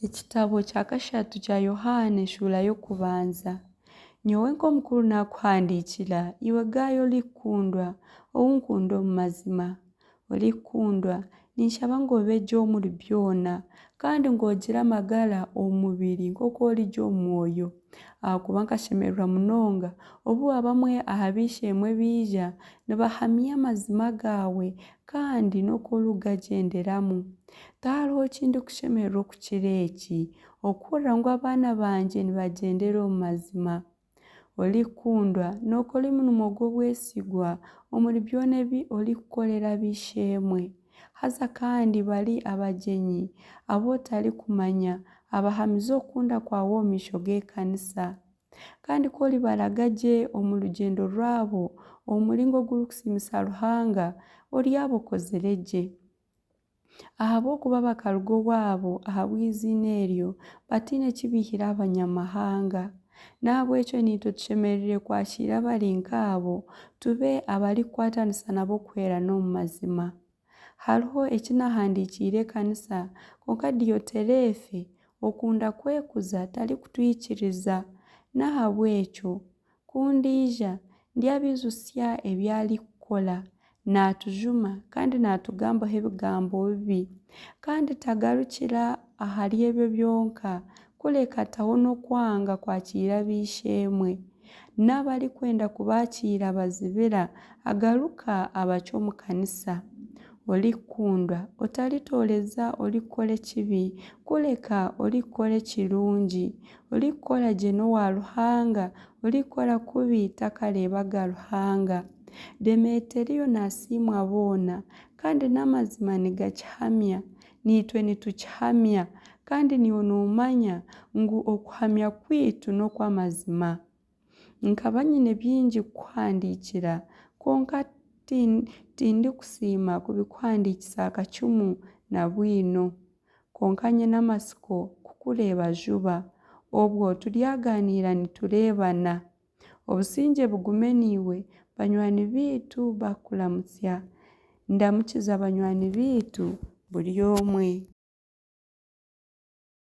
Ekitabo kya kashatu kya Yohana eshula y'okubanza. Nyowe nk'omukuru nakuhandikira iwe Gayo olikundwa ounkunda omu mazima. Olikundwa ninshaba ngu obeje omuri byona kandi ng'ogire amagara omu mubiri nk'oku orija omu mwoyo. Ahakuba nkashemererwa munonga obu abamwe aha biishemwe biija nibahamya amazima gaawe kandi n'oku orugagyenderamu. Tihariho kindikushemererwa okukira eki, okuhurira ngu abaana bangye nibagyendera omu mazima. Olikundwa nookora emirimo gw'obwesigwa omuri byona ebi olikukorera abiishemwe. Haza kandi bari abagyenyi abotarikumanya abahamize okukunda kwawe omu maisho g'ekanisa. Kandi k'oribaraga gye omu rugyendo rwabo omu muringo ogurikusiimisa Ruhanga oryaba okozire gye. Ahabw'okuba bakaruga owaabo ahabw'izina eryo batiine kibiihire Abanyamahanga. Nahabw'ekyo niitwe tushemereire kwakira abari nk'abo tube abarikukwatanisa nabo kuhweerana omu mazima. Hariho eki nahandikiire ekanisa konka Diyoterefe okunda kwekuza tarikutwikiriza. Nahabw'ekyo kundiija ndyabijusya ebi arikukora, naatujuma kandi naatugambaho ebigambo bibi. Kandi tagarukira ahari ebyo byonka kurekataho n'okwanga kwakira abiishemwe. N'abarikwenda kubakiira bazibira agaruka abacwe omu kanisa. Olikundwa otaritooreza olikukora ekibi kureka olikukora ekirungi. Olikukora gye n'owa Ruhanga, olikukora kubi takareebaga Ruhanga. Demeteriyo naasiimwa boona kandi n'amazima nigakihamya. Niitwe nitukihamya kandi niiwe noomanya ngu okuhamya kwitu n'okw'amazima. Nkaba nyine bingi kukuhandikira konka tindikusiima kubikuhandikisa akacumu na bwino. Konka nyine amasiko kukureeba juba. Obwo turyaganiira nitureebana. Obusingye bugume niiwe. Banywani biitu bakuramutsya. Ndamukiza banywani biitu buri omwe.